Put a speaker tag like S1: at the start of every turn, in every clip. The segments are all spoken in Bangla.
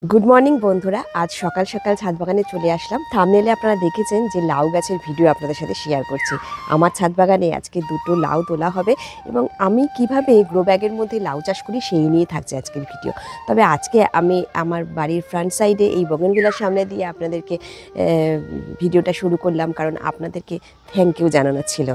S1: গুড মর্নিং বন্ধুরা। আজ সকাল সকাল ছাদ বাগানে চলে আসলাম। থাম্বনেলে আপনারা দেখেছেন যে লাউ গাছের ভিডিও আপনাদের সাথে শেয়ার করছি। আমার ছাদ বাগানে আজকে দুটো লাউ তোলা হবে এবং আমি কিভাবে গ্রো ব্যাগের মধ্যে লাউ চাষ করি সেই নিয়ে থাকছে আজকের ভিডিও। তবে আজকে আমি আমার বাড়ির ফ্রন্ট সাইডে এই বগেনভিলার সামনে দিয়ে আপনাদেরকে ভিডিওটা শুরু করলাম, কারণ আপনাদেরকে থ্যাংক ইউ জানানো ছিল।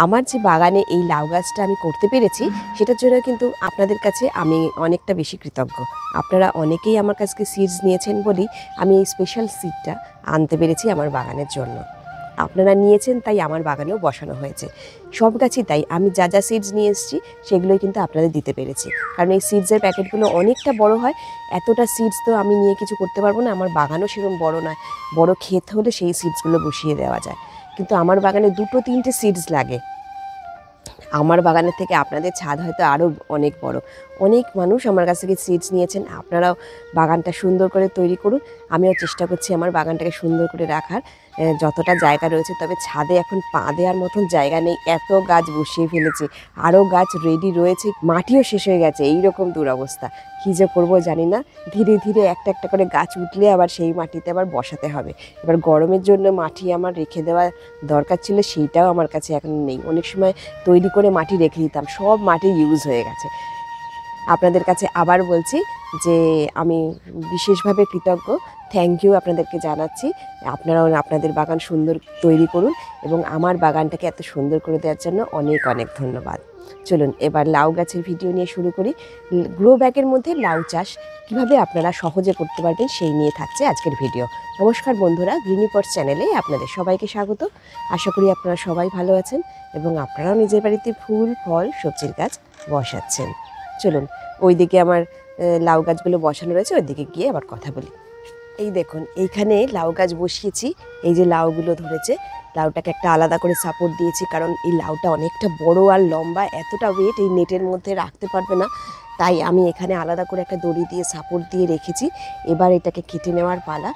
S1: আমার যে বাগানে এই লাউ গাছটা আমি করতে পেরেছি সেটার জন্য কিন্তু আপনাদের কাছে আমি অনেকটা বেশি কৃতজ্ঞ। আপনারা অনেকেই আমার কাছে সিডস নিয়েছেন বলেই আমি এই স্পেশাল সিডটা আনতে পেরেছি আমার বাগানের জন্য। আপনারা নিয়েছেন তাই আমার বাগানেও বসানো হয়েছে। সব গাছই তাই, আমি যা যা সিডস নিয়ে এসেছি সেগুলোই কিন্তু আপনাদের দিতে পেরেছি, কারণ এই সিডসের প্যাকেটগুলো অনেকটা বড় হয়। এতটা সিডস তো আমি নিয়ে কিছু করতে পারবো না, আমার বাগানও সেরকম বড় নয়। বড় ক্ষেত হলে সেই সিডসগুলো বসিয়ে দেওয়া যায়, কিন্তু আমার বাগানে দুটো তিনটে সিডস লাগে। আমার বাগানের থেকে আপনাদের ছাদ হয়তো আরও অনেক বড়। অনেক মানুষ আমার কাছ থেকে সিডস নিয়েছেন। আপনারাও বাগানটা সুন্দর করে তৈরি করুন। আমিও চেষ্টা করছি আমার বাগানটাকে সুন্দর করে রাখার যতটা জায়গা রয়েছে। তবে ছাদে এখন পা দেওয়ার মতন জায়গা নেই, এত গাছ বসিয়ে ফেলেছি। আরও গাছ রেডি রয়েছে, মাটিও শেষ হয়ে গেছে। এইরকম দুরবস্থা, কী যে করবো জানি না। ধীরে ধীরে একটা একটা করে গাছ উঠলে আবার সেই মাটিতে আবার বসাতে হবে। এবার গরমের জন্য মাটি আমার রেখে দেওয়া দরকার ছিল, সেইটাও আমার কাছে এখন নেই। অনেক সময় তৈরি করে মাটি রেখে দিতাম, সব মাটি ইউজ হয়ে গেছে। আপনাদের কাছে আবার বলছি যে আমি বিশেষভাবে কৃতজ্ঞ, থ্যাংক ইউ আপনাদেরকে জানাচ্ছি। আপনারাও আপনাদের বাগান সুন্দর তৈরি করুন এবং আমার বাগানটাকে এত সুন্দর করে দেওয়ার জন্য অনেক অনেক ধন্যবাদ। চলুন এবার লাউ গাছের ভিডিও নিয়ে শুরু করি। গ্রো ব্যাগের মধ্যে লাউ চাষ কীভাবে আপনারা সহজে করতে পারবেন সেই নিয়ে থাকছে আজকের ভিডিও। নমস্কার বন্ধুরা, গ্রিনি পটস চ্যানেলে আপনাদের সবাইকে স্বাগত। আশা করি আপনারা সবাই ভালো আছেন এবং আপনারাও নিজের বাড়িতে ফুল ফল সবজির গাছ বসাচ্ছেন। চলুন ওইদিকে আমার লাউ গাছগুলো বসানো রয়েছে, ওইদিকে গিয়ে আবার কথা বলি। এই দেখুন, এইখানে লাউ গাছ বসিয়েছি। এই যে লাউগুলো ধরেছে, লাউটাকে একটা আলাদা করে সাপোর্ট দিয়েছি, কারণ এই লাউটা অনেকটা বড় আর লম্বা, এতটা ওয়েট এই নেটের মধ্যে রাখতে পারবে না। তাই আমি এখানে আলাদা করে একটা দড়ি দিয়ে সাপোর্ট দিয়ে রেখেছি। এবার এটাকে কেটে নেওয়ার পালা।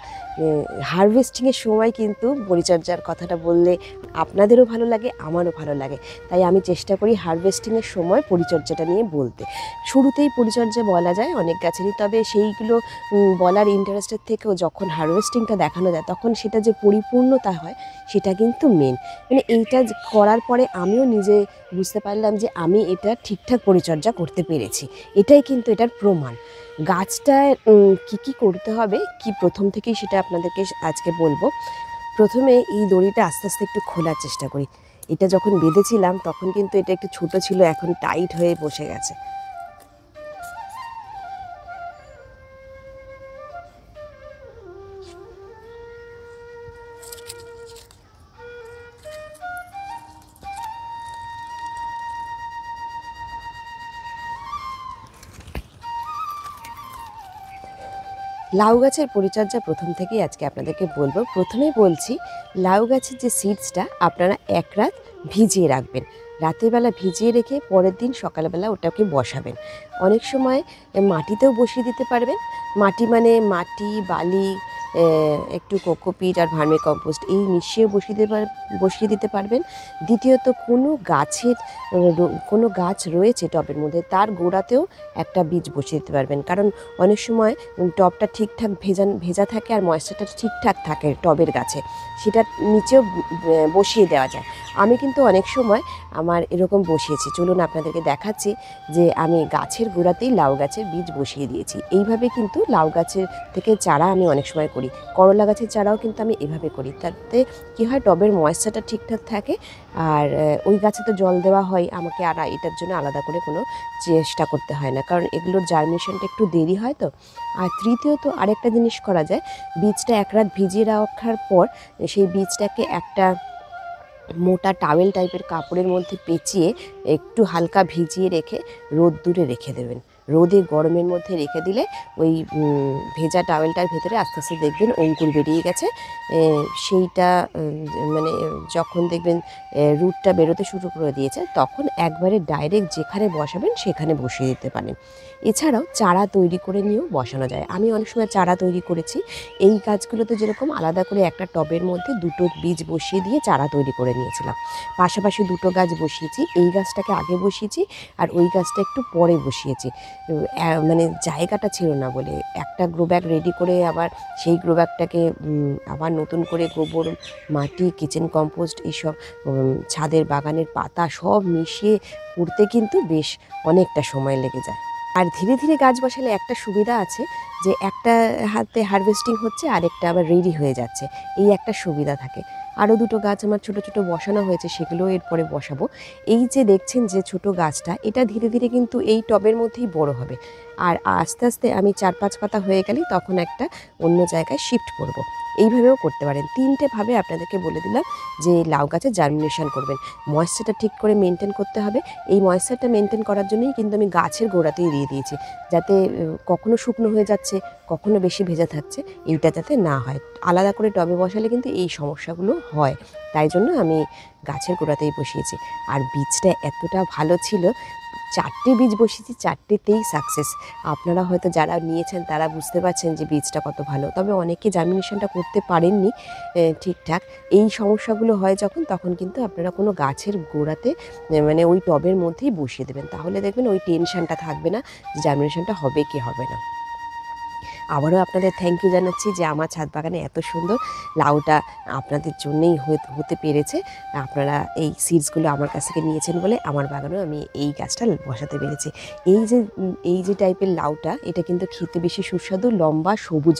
S1: হারভেস্টিংয়ের সময় কিন্তু পরিচর্যার কথাটা বললে আপনাদেরও ভালো লাগে, আমারও ভালো লাগে। তাই আমি চেষ্টা করি হারভেস্টিংয়ের সময় পরিচর্যাটা নিয়ে বলতে। শুরুতেই পরিচর্যা বলা যায় অনেক গাছেরই, তবে সেইগুলো বলার ইন্টারেস্টের থেকেও যখন হারভেস্টিংটা দেখানো যায় তখন সেটা যে পরিপূর্ণতা হয় সেটা কিন্তু মেন। মানে এইটা করার পরে আমিও নিজে বুঝতে পারলাম যে আমি এটা ঠিকঠাক পরিচর্যা করতে পেরেছি। এটাই কিন্তু এটার প্রমাণ। গাছটায় কী কী করতে হবে কি প্রথম থেকেই সেটা আপনাদেরকে আজকে বলবো। প্রথমে এই দড়িটা আস্তে আস্তে একটু খোলার চেষ্টা করি। এটা যখন বেঁধেছিলাম তখন কিন্তু এটা একটু ছোট ছিল, এখন টাইট হয়ে বসে গেছে। লাউ গাছের পরিচর্যা প্রথম থেকেই আজকে আপনাদেরকে বলবো। প্রথমেই বলছি, লাউ গাছের যে সিডসটা আপনারা এক রাত ভিজিয়ে রাখবেন। রাতের বেলা ভিজিয়ে রেখে পরের দিন সকালবেলা ওটাকে বসাবেন। অনেক সময় মাটিতেও বসিয়ে দিতে পারবেন। মাটি মানে মাটি, বালি, একটু কোকোপিট আর ভার্মি কম্পোস্ট এই মিশিয়ে বসিয়ে দিতে পারবেন। দ্বিতীয়ত কোনো গাছ রয়েছে টবের মধ্যে, তার গোড়াতেও একটা বীজ বসিয়ে দিতে পারবেন, কারণ অনেক সময় টবটা ঠিকঠাক ভেজা থাকে আর ময়েশ্চারটা ঠিকঠাক থাকে টবের গাছে, সেটা নিচেও বসিয়ে দেওয়া যায়। আমি কিন্তু অনেক সময় আমার এরকম বসিয়েছি। চলুন আপনাদেরকে দেখাচ্ছি যে আমি গাছের গোড়াতেই লাউ গাছের বীজ বসিয়ে দিয়েছি। এইভাবে কিন্তু লাউ গাছের থেকে চারা আমি অনেক সময় করি। করলা গাছের চারাও কিন্তু আমি এভাবে করি। তাতে কী হয়, টবের ময়েশ্চারটা ঠিকঠাক থাকে আর ওই গাছে তো জল দেওয়া হয়, আমাকে আর এটার জন্য আলাদা করে কোনো চেষ্টা করতে হয় না, কারণ এগুলোর জার্মিনেশনটা একটু দেরি হয় তো। আর তৃতীয়ত আরেকটা জিনিস করা যায়, বীজটা এক রাত ভিজিয়ে রাখার পর সেই বীজটাকে একটা মোটা টাওয়েল টাইপের কাপড়ের মধ্যে পেঁচিয়ে একটু হালকা ভিজিয়ে রেখে রোদ্দুরে রেখে দেবেন। রোদে গরমের মধ্যে রেখে দিলে ওই ভেজা টাওয়েলটার ভেতরে আস্তে আস্তে দেখবেন অঙ্কুর বেরিয়ে গেছে। সেইটা মানে যখন দেখবেন রুটটা বেরোতে শুরু করে দিয়েছে তখন একবারে ডাইরেক্ট যেখানে বসাবেন সেখানে বসিয়ে দিতে পারেন। এছাড়াও চারা তৈরি করে নিয়েও বসানো যায়। আমি অনেক সময় চারা তৈরি করেছি। এই গাছগুলোতে যেরকম আলাদা করে একটা টবের মধ্যে দুটো বীজ বসিয়ে দিয়ে চারা তৈরি করে নিয়েছিলাম। পাশাপাশি দুটো গাছ বসিয়েছি, এই গাছটাকে আগে বসিয়েছি আর ওই গাছটা একটু পরে বসিয়েছি। মানে জায়গাটা ছিল না বলে একটা গ্রো ব্যাগ রেডি করে আবার সেই গ্রো ব্যাগটাকে আবার নতুন করে গোবর, মাটি, কিচেন কম্পোস্ট এইসব ছাদের বাগানের পাতা সব মিশিয়ে করতে কিন্তু বেশ অনেকটা সময় লেগে যায়। আর ধীরে ধীরে গাছ বসালে একটা সুবিধা আছে যে একটা হাতে হারভেস্টিং হচ্ছে, আরেকটা আবার রেডি হয়ে যাচ্ছে, এই একটা সুবিধা থাকে। আরও দুটো গাছ আমার ছোট ছোট বসানো হয়েছে, সেগুলোও এরপরে বসাবো। এই যে দেখছেন যে ছোট গাছটা, এটা ধীরে ধীরে কিন্তু এই টবের মধ্যেই বড় হবে। আর আস্তে আস্তে আমি 4-5 পাতা হয়ে গেলেই তখন একটা অন্য জায়গায় শিফট করব। এইভাবেও করতে পারেন। 3টে ভাবে আপনাদেরকে বলে দিলাম যে লাউ গাছে জার্মিনেশন করবেন। ময়েশ্চারটা ঠিক করে মেনটেন করতে হবে। এই ময়েশ্চারটা মেনটেন করার জন্যই কিন্তু আমি গাছের গোড়াতেই দিয়ে দিয়েছি, যাতে কখনো শুকনো হয়ে যাচ্ছে, কখনো বেশি ভেজা থাকছে, এইটা যাতে না হয়। আলাদা করে টবে বসালে কিন্তু এই সমস্যাগুলো হয়, তাই জন্য আমি গাছের গোড়াতেই বসিয়েছি। আর বীজটা এতটা ভালো ছিল, 4টে বীজ বসিয়েছি, 4টেতেই সাকসেস। আপনারা হয়তো যারা নিয়েছেন তারা বুঝতে পারছেন যে বীজটা কত ভালো। তবে অনেকে জার্মিনেশনটা করতে পারেননি ঠিকঠাক। এই সমস্যাগুলো হয় যখন, তখন কিন্তু আপনারা কোনো গাছের গোড়াতে মানে ওই টবের মধ্যেই বসিয়ে দেবেন, তাহলে দেখবেন ওই টেনশনটা থাকবে না যে জার্মিনেশনটা হবে কি হবে না। আবারও আপনাদের থ্যাংক ইউ জানাচ্ছি যে আমার ছাদ বাগানে এত সুন্দর লাউটা আপনাদের জন্যেই হতে পেরেছে। আপনারা এই সিডসগুলো আমার কাছ থেকে নিয়েছেন বলে আমার বাগানেও আমি এই গাছটা বসাতে পেরেছি। এই যে টাইপের লাউটা, এটা কিন্তু খেতে বেশি সুস্বাদু, লম্বা, সবুজ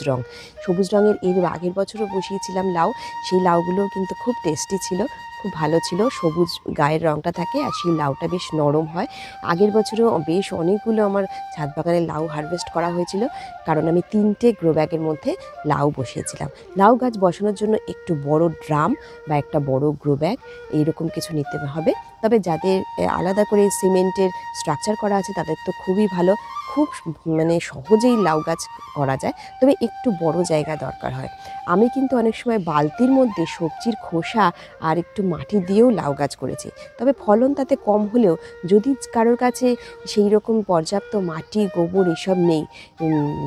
S1: রঙের। এর আগের বছরও বসিয়েছিলাম লাউ, সেই লাউগুলোও কিন্তু খুব টেস্টি ছিল, খুব ভালো ছিল। সবুজ গায়ের রঙটা থাকে আর সেই লাউটা বেশ নরম হয়। আগের বছরও বেশ অনেকগুলো আমার ছাদ বাগানে লাউ হারভেস্ট করা হয়েছিল, কারণ আমি 3টে গ্রো ব্যাগের মধ্যে লাউ বসিয়েছিলাম। লাউ গাছ বসানোর জন্য একটু বড় ড্রাম বা একটা বড় গ্রো ব্যাগ এইরকম কিছু নিতে হবে। তবে যাদের আলাদা করে সিমেন্টের স্ট্রাকচার করা আছে তাদের তো খুবই ভালো, খুব মানে সহজেই লাউ গাছ করা যায়, তবে একটু বড় জায়গা দরকার হয়। আমি কিন্তু অনেক সময় বালতির মধ্যে সবজির খোসা আর একটু মাটি দিয়েও লাউ গাছ করেছি, তবে ফলন তাতে কম হলেও যদি কারোর কাছে সেই রকম পর্যাপ্ত মাটি, গোবর এসব নেই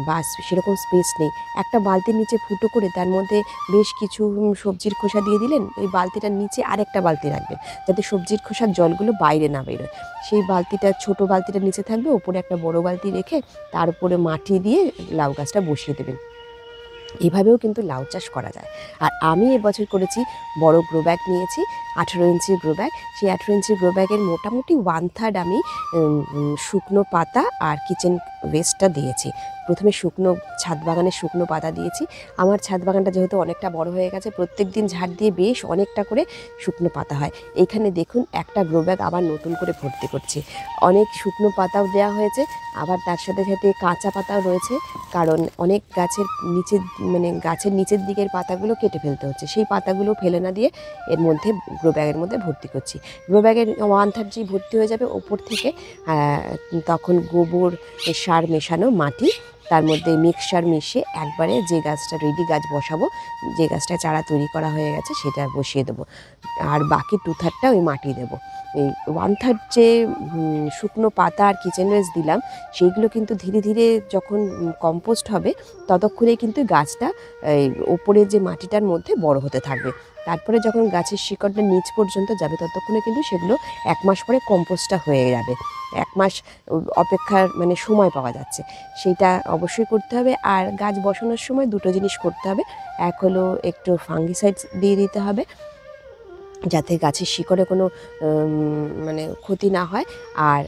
S1: বা সেরকম স্পেস নেই, একটা বালতির নিচে ফুটো করে তার মধ্যে বেশ কিছু সবজির খোসা দিয়ে দিলেন, ওই বালতিটার নিচে আরেকটা বালতি রাখবেন যাতে সবজির খোসার জলগুলো বাইরে না বেরোয়। সেই বালতিটা, ছোটো বালতিটা নিচে থাকবে, ওপরে একটা বড় বালতি রেখে তার উপরে মাটি দিয়ে লাউ গাছটা বসিয়ে দেবেন। এভাবেও কিন্তু লাউ চাষ করা যায়। আর আমি এবছর করেছি বড় গ্রো ব্যাগ নিয়েছি, 18 ইঞ্চির গ্রো ব্যাগ। সেই 18 ইঞ্চির গ্রো ব্যাগের মোটামুটি 1/3 আমি শুকনো পাতা আর কিচেন ওয়েস্টটা দিয়েছি। প্রথমে ছাদ বাগানে শুকনো পাতা দিয়েছি। আমার ছাদ বাগানটা যেহেতু অনেকটা বড় হয়ে গেছে, প্রত্যেক দিন ঝাড় দিয়ে বেশ অনেকটা করে শুকনো পাতা হয়। এইখানে দেখুন একটা গ্রো ব্যাগ আবার নতুন করে ভর্তি করছি। অনেক শুকনো পাতাও দেওয়া হয়েছে, আবার তার সাথে সাথে কাঁচা পাতাও রয়েছে, কারণ অনেক গাছের নিচের দিকের পাতাগুলো কেটে ফেলতে হচ্ছে, সেই পাতাগুলো ফেলে না দিয়ে এর মধ্যে গ্রো ব্যাগের মধ্যে ভর্তি করছি। গ্রো ব্যাগের 1/3 যেই ভর্তি হয়ে যাবে, ওপর থেকে তখন গোবর সার মেশানো মাটি, তার মধ্যে মিক্সচার মিশিয়ে একবারে যে গাছটা রেডি গাছ বসাবো, যে গাছটা চারা তৈরি করা হয়ে গেছে সেটা বসিয়ে দেবো। আর বাকি 2/3 ওই মাটি দেবো। এই 1/3 যে শুকনো পাতা আর কিচেন ওয়েস্ট দিলাম, সেইগুলো কিন্তু ধীরে ধীরে যখন কম্পোস্ট হবে ততক্ষণে কিন্তু গাছটা ওপরে যে মাটিটার মধ্যে বড় হতে থাকবে। তারপরে যখন গাছের শিকড়টা নিচ পর্যন্ত যাবে ততক্ষণে কিন্তু সেগুলো 1 মাস পরে কম্পোস্টটা হয়ে যাবে। 1 মাস অপেক্ষার সময় পাওয়া যাচ্ছে, সেইটা অবশ্যই করতে হবে। আর গাছ বসানোর সময় 2টো জিনিস করতে হবে। এক হলো একটু ফাঙ্গিসাইড দিয়ে দিতে হবে, যাতে গাছের শিকড়ে কোনো ক্ষতি না হয়। আর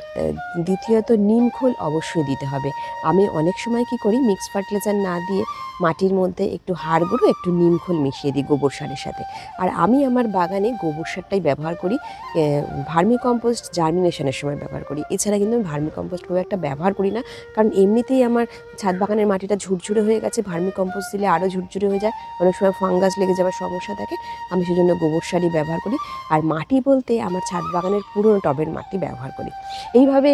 S1: দ্বিতীয়ত নিমখোল অবশ্যই দিতে হবে। আমি অনেক সময় কি করি, মিক্স ফার্টিলাইজার না দিয়ে মাটির মধ্যে একটু হাড় গুঁড়ো, একটু নিমখোল মিশিয়ে দিই গোবর সারের সাথে। আর আমি আমার বাগানে গোবর সারটাই ব্যবহার করি, ভার্মি কম্পোস্ট জার্মিনেশনের সময় ব্যবহার করি। এছাড়া কিন্তু আমি ভার্মি কম্পোস্ট খুব একটা ব্যবহার করি না, কারণ এমনিতেই আমার ছাদ বাগানের মাটিটা ঝুরঝুরে হয়ে গেছে। ভার্মি কম্পোস্ট দিলে আরও ঝুরঝুরে হয়ে যায়, অনেক সময় ফাঙ্গাস লেগে যাওয়ার সমস্যা থাকে। আমি সেজন্য গোবর সারই ব্যবহার করি। আর মাটি বলতে আমার ছাদ বাগানের পুরনো টবের মাটি ব্যবহার করি। এইভাবে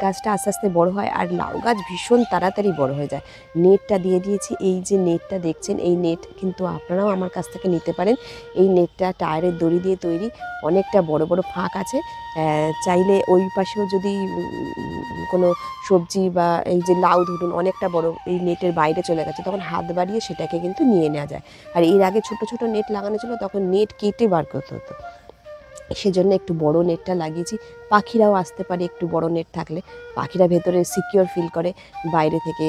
S1: গাছটা আস্তে আস্তে বড় হয়, আর লাউ গাছ ভীষণ তাড়াতাড়ি বড় হয়ে যায়। নেটটা দিয়ে দিয়েছি, এই যে নেটটা দেখছেন, এই নেট কিন্তু আপনারাও আমার কাছ থেকে নিতে পারেন। এই নেটটা টায়ারের দড়ি দিয়ে তৈরি, অনেকটা বড় বড় ফাঁক আছে। চাইলে ওই পাশেও যদি কোনো সবজি বা এই যে লাউ ধরুন অনেকটা বড়, এই নেটের বাইরে চলে গেছে, তখন হাত বাড়িয়ে সেটাকে কিন্তু নিয়ে নেওয়া যায়। আর এর আগে ছোট ছোট নেট লাগানো ছিল, তখন নেট কেটে বার করতে হতো। সেজন্য একটু বড় নেটটা লাগিয়েছি। পাখিরাও আসতে পারে একটু বড় নেট থাকলে, পাখিরা ভেতরে সিকিওর ফিল করে, বাইরে থেকে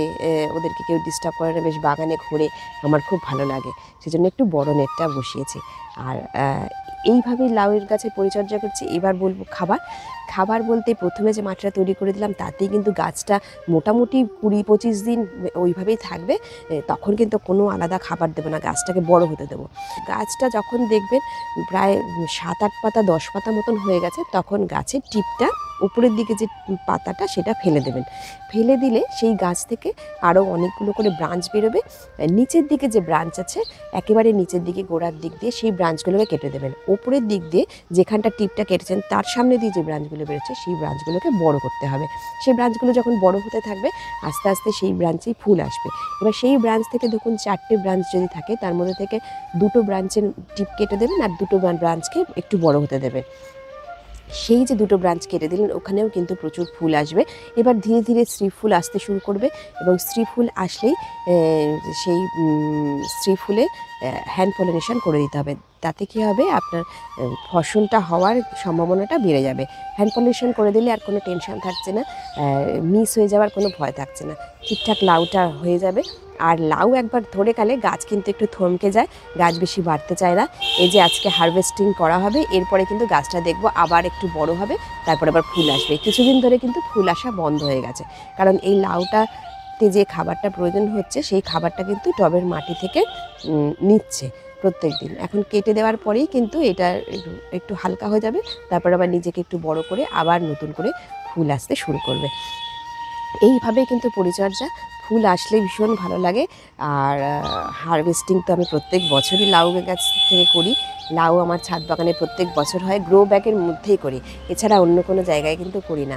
S1: ওদেরকে কেউ ডিস্টার্ব করে না, বেশ বাগানে ঘোরে, আমার খুব ভালো লাগে, সেজন্য একটু বড় নেটটা বসিয়েছি। আর এইভাবেই লাউয়ের গাছের পরিচর্যা করছি। এবার বলবো খাবার। খাবার বলতে প্রথমে যে মাটিটা তৈরি করে দিলাম তাতেই কিন্তু গাছটা মোটামুটি 20-25 দিন ওইভাবেই থাকবে। তখন কিন্তু কোনো আলাদা খাবার দেবো না, গাছটাকে বড় হতে দেবো। গাছটা যখন দেখবেন প্রায় 7-8 পাতা 10 পাতা মতন হয়ে গেছে, তখন গাছের টিপটা উপরের দিকে যে পাতাটা সেটা ফেলে দেবেন। ফেলে দিলে সেই গাছ থেকে আরও অনেকগুলো করে ব্রাঞ্চ বেরোবে। নিচের দিকে যে ব্রাঞ্চ আছে, একেবারে নিচের দিকে গোড়ার দিক দিয়ে সেই ব্রাঞ্চগুলোকে কেটে দেবেন। ওপরের দিক দিয়ে যেখানটা টিপটা কেটেছেন তার সামনে দিয়ে যে ব্রাঞ্চগুলো বেরোচ্ছে সেই ব্রাঞ্চগুলোকে বড় করতে হবে। সেই ব্রাঞ্চগুলো যখন বড় হতে থাকবে আস্তে আস্তে সেই ব্রাঞ্চেই ফুল আসবে। এবার সেই ব্রাঞ্চ থেকে দেখুন 4টে ব্রাঞ্চ যদি থাকে তার মধ্যে থেকে 2টো ব্রাঞ্চের টিপ কেটে দেবেন আর 2টো ব্রাঞ্চকে একটু বড় হতে দেবেন। সেই যে 2টো ব্রাঞ্চ কেটে দিলেন ওখানেও কিন্তু প্রচুর ফুল আসবে। এবার ধীরে ধীরে স্ত্রী ফুল আসতে শুরু করবে এবং স্ত্রী ফুল আসলেই সেই স্ত্রী ফুলে হ্যান্ড পলিনেশন করে দিতে হবে। তাতে কী হবে, আপনার ফসলটা হওয়ার সম্ভাবনাটা বেড়ে যাবে। হ্যান্ড পলিনেশন করে দিলে আর কোনো টেনশন থাকছে না, মিস হয়ে যাওয়ার কোনো ভয় থাকছে না, ঠিকঠাক লাউটা হয়ে যাবে। আর লাউ একবার ধরে গেলে গাছ কিন্তু একটু থমকে যায়, গাছ বেশি বাড়তে চায় না। এই যে আজকে হারভেস্টিং করা হবে, এরপরে কিন্তু গাছটা দেখব আবার একটু বড় হবে, তারপরে আবার ফুল আসবে। কিছুদিন ধরে কিন্তু ফুল আসা বন্ধ হয়ে গেছে, কারণ এই লাউটাতে যে খাবারটা প্রয়োজন হচ্ছে সেই খাবারটা কিন্তু টবের মাটি থেকে নিচ্ছে প্রত্যেক দিন। এখন কেটে দেওয়ার পরেই কিন্তু এটা একটু হালকা হয়ে যাবে, তারপর আবার নিজেকে একটু বড় করে আবার নতুন করে ফুল আসতে শুরু করবে। এইভাবেই কিন্তু পরিচর্যা। ফুল আসলে ভীষণ ভালো লাগে। আর হারভেস্টিং তো আমি প্রত্যেক বছরই লাউ গাছ থেকে করি। লাউ আমার ছাদ বাগানে প্রত্যেক বছর হয়, গ্রো ব্যাগের মধ্যেই করি, এছাড়া অন্য কোনো জায়গায় কিন্তু করি না।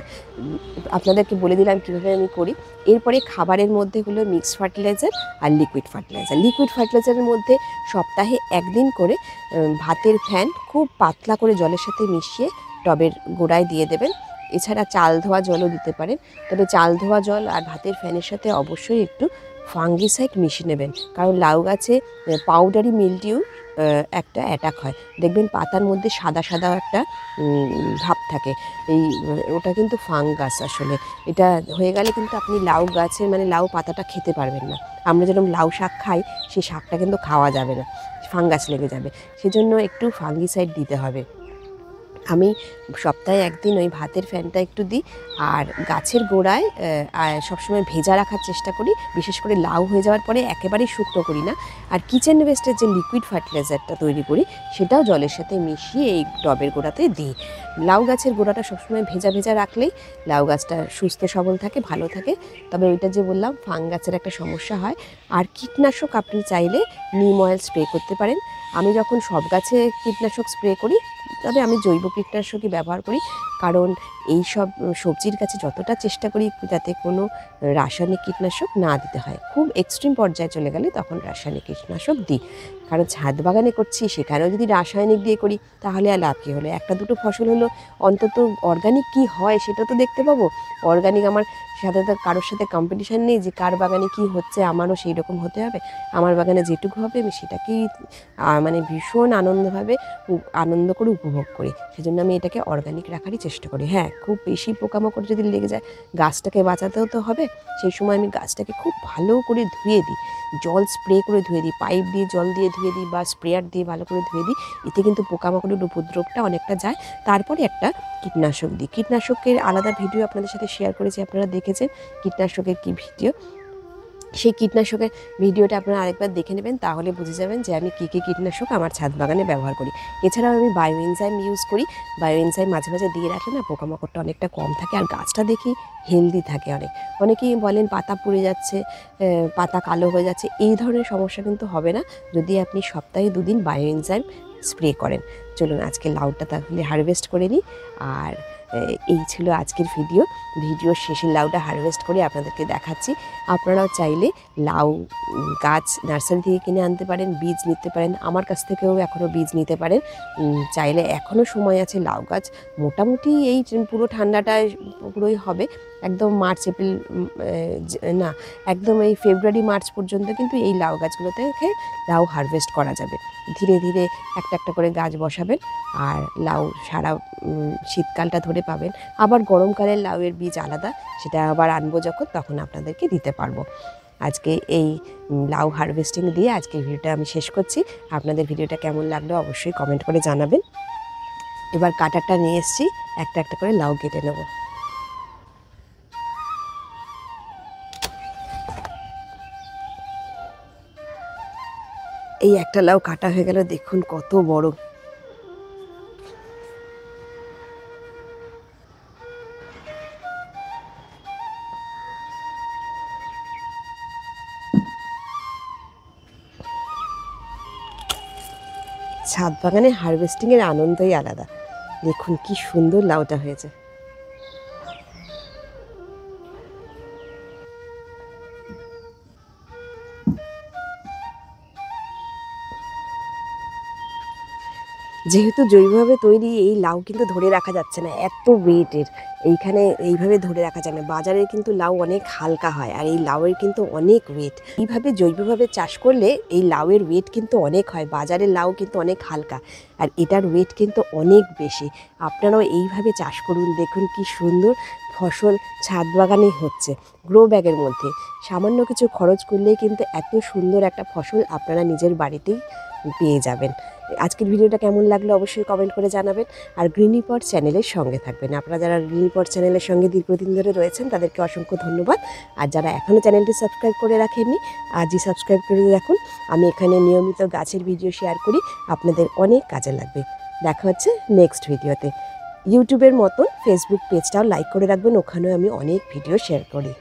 S1: আপনাদেরকে বলে দিলাম কীভাবে আমি করি। এরপরে খাবারের মধ্যে হলো মিক্সড ফার্টিলাইজার আর লিকুইড ফার্টিলাইজার। লিকুইড ফার্টিলাইজারের মধ্যে সপ্তাহে 1 দিন করে ভাতের ফ্যান খুব পাতলা করে জলের সাথে মিশিয়ে টবের গোড়ায় দিয়ে দেবেন। এছাড়া চাল ধোয়া জলও দিতে পারেন, তবে চাল ধোয়া জল আর ভাতের ফ্যানের সাথে অবশ্যই একটু ফাঙ্গিসাইড মিশিয়ে নেবেন, কারণ লাউ গাছে পাউডারি মিলডিউ একটা অ্যাটাক হয়। দেখবেন পাতার মধ্যে সাদা সাদা একটা ভাব থাকে, এই ওটা কিন্তু ফাঙ্গাস। আসলে এটা হয়ে গেলে কিন্তু আপনি লাউ গাছের মানে লাউ পাতাটা খেতে পারবেন না। আমরা যেরকম লাউ শাক খাই সেই শাকটা কিন্তু খাওয়া যাবে না, ফাঙ্গাস লেগে যাবে। সেজন্য একটু ফাঙ্গিসাইড দিতে হবে। আমি সপ্তাহে 1 দিন ওই ভাতের ফ্যানটা একটু দিই। আর গাছের গোড়ায় সবসময় ভেজা রাখার চেষ্টা করি, বিশেষ করে লাউ হয়ে যাওয়ার পরে একেবারেই শুকনো করি না। আর কিচেন ওয়েস্টের যে লিকুইড ফার্টিলাইজারটা তৈরি করি সেটাও জলের সাথে মিশিয়ে এই টবের গোড়াতে দিই। লাউ গাছের গোড়াটা সবসময় ভেজা ভেজা রাখলেই লাউ গাছটা সুস্থ সবল থাকে, ভালো থাকে। তবে ওইটা যে বললাম ফাঙ্গাসের একটা সমস্যা হয়। আর কীটনাশক আপনি চাইলে নিম অয়েল স্প্রে করতে পারেন। আমি যখন সব গাছে কীটনাশক স্প্রে করি, তবে আমি জৈব কীটনাশকই ব্যবহার করি, কারণ এই সব সবজির গাছে যতটা চেষ্টা করি যাতে কোনো রাসায়নিক কীটনাশক না দিতে হয়। খুব এক্সট্রিম পর্যায়ে চলে গেলে তখন রাসায়নিক কীটনাশক দিই, কারণ ছাদ বাগানে করছি সেখানেও যদি রাসায়নিক দিয়ে করি তাহলে আর লাভ কী হলো। 1-2টো ফসল হলো, অন্তত অর্গানিক কী হয় সেটা তো দেখতে পাবো। অর্গানিক আমার সাথে তো কারোর সাথে কম্পিটিশান নেই যে কার বাগানে কী হচ্ছে আমারও সেই রকম হতে হবে। আমার বাগানে যেটুকু হবে আমি সেটাকেই মানে ভীষণ আনন্দ করে উপভোগ করি। সেজন্য আমি এটাকে অর্গানিক রাখারই চেষ্টা করি। হ্যাঁ, খুব বেশি পোকামাকড় যদি লেগে যায় গাছটাকে বাঁচাতেও তো হবে, সেই সময় আমি গাছটাকে খুব ভালো করে ধুয়ে দিই, জল স্প্রে করে ধুয়ে দিই, পাইপ দিয়ে জল দিয়ে ধুয়ে দিই বা স্প্রেয়ার দিয়ে ভালো করে ধুয়ে দিই। এতে কিন্তু পোকামাকড়ের উপদ্রবটা অনেকটা যায়। তারপরে একটা কীটনাশক দিই। কীটনাশকের আলাদা ভিডিও আপনাদের সাথে শেয়ার করেছি, আপনারা দেখেছেন কীটনাশকের কী ভিডিও। সেই কীটনাশকের ভিডিওটা আপনারা আরেকবার দেখে নেবেন, তাহলে বুঝে যাবেন যে আমি কী কী কীটনাশক আমার ছাদ বাগানে ব্যবহার করি। এছাড়াও আমি বায়ো এনজাইম ইউজ করি। বায়ো এনজাইম মাঝে মাঝে দিয়ে রাখলে না পোকামাকড়টা অনেকটা কম থাকে আর গাছটা দেখি হেলদি থাকে অনেক। অনেকেই বলেন পাতা পুড়ে যাচ্ছে, পাতা কালো হয়ে যাচ্ছে, এই ধরনের সমস্যা কিন্তু হবে না যদি আপনি সপ্তাহে 2 দিন বায়ো এনজাইম স্প্রে করেন। চলুন আজকে লাউটা তাহলে হারভেস্ট করে নিই। আর এই ছিল আজকের ভিডিওর শেষে লাউটা হারভেস্ট করে আপনাদেরকে দেখাচ্ছি। আপনারাও চাইলে লাউ গাছ নার্সারি থেকে কিনে আনতে পারেন, বীজ নিতে পারেন, আমার কাছ থেকেও এখনও বীজ নিতে পারেন। চাইলে এখনও সময় আছে। লাউ গাছ মোটামুটি এই পুরো ঠান্ডাটায় পুরোই হবে, একদম মার্চ এপ্রিল না, একদম এই ফেব্রুয়ারি মার্চ পর্যন্ত কিন্তু এই লাউ গাছগুলো থেকে লাউ হারভেস্ট করা যাবে। ধীরে ধীরে একটা একটা করে গাছ বসাবেন আর লাউ সারা শীতকালটা ধরে পাবেন। আবার গরমকালের লাউয়ের বীজ আলাদা, সেটা আবার আনবো যখন, তখন আপনাদেরকে দিতে পারবো। আজকে এই লাউ হারভেস্টিং দিয়ে আজকের ভিডিওটা আমি শেষ করছি। আপনাদের ভিডিওটা কেমন লাগলো অবশ্যই কমেন্ট করে জানাবেন। এবার কাটারটা নিয়ে এসেছি, একটা একটা করে লাউ কেটে নেব। এই একটা লাউ কাটা হয়ে গেল, দেখুন কত বড়। ছাদ বাগানে হারভেস্টিংয়ের আনন্দই আলাদা। দেখুন কি সুন্দর লাউটা হয়েছে। যেহেতু জৈবভাবে তৈরি এই লাউ কিন্তু ধরে রাখা যাচ্ছে না, এত ওয়েটের। এইখানে এইভাবে ধরে রাখা যায় না। বাজারে কিন্তু লাউ অনেক হালকা হয়, আর এই লাউয়ের কিন্তু অনেক ওয়েট। এইভাবে জৈবভাবে চাষ করলে এই লাউয়ের ওয়েট কিন্তু অনেক হয়। বাজারের লাউ কিন্তু অনেক হালকা, আর এটার ওয়েট কিন্তু অনেক বেশি। আপনারাও এইভাবে চাষ করুন, দেখুন কি সুন্দর ফসল ছাদ বাগানে হচ্ছে গ্রো ব্যাগের মধ্যে। সামান্য কিছু খরচ করলেই কিন্তু এত সুন্দর একটা ফসল আপনারা নিজের বাড়িতেই পেয়ে যাবেন। আজকের ভিডিওটা কেমন লাগলো অবশ্যই কমেন্ট করে জানাবেন। আর গ্রিনিপট চ্যানেলের সঙ্গে থাকবেন। আপনারা যারা গ্রিনিপট চ্যানেলের সঙ্গে দীর্ঘদিন ধরে রয়েছেন তাদেরকে অসংখ্য ধন্যবাদ। আর যারা এখনও চ্যানেলটি সাবস্ক্রাইব করে রাখেননি, আজই সাবস্ক্রাইব করে রাখুন। আমি এখানে নিয়মিত গাছের ভিডিও শেয়ার করি, আপনাদের অনেক কাজে লাগবে। দেখা হচ্ছে নেক্সট ভিডিওতে। ইউটিউবের মতন ফেসবুক পেজটাও লাইক করে রাখবেন, ওখানেও আমি অনেক ভিডিও শেয়ার করি।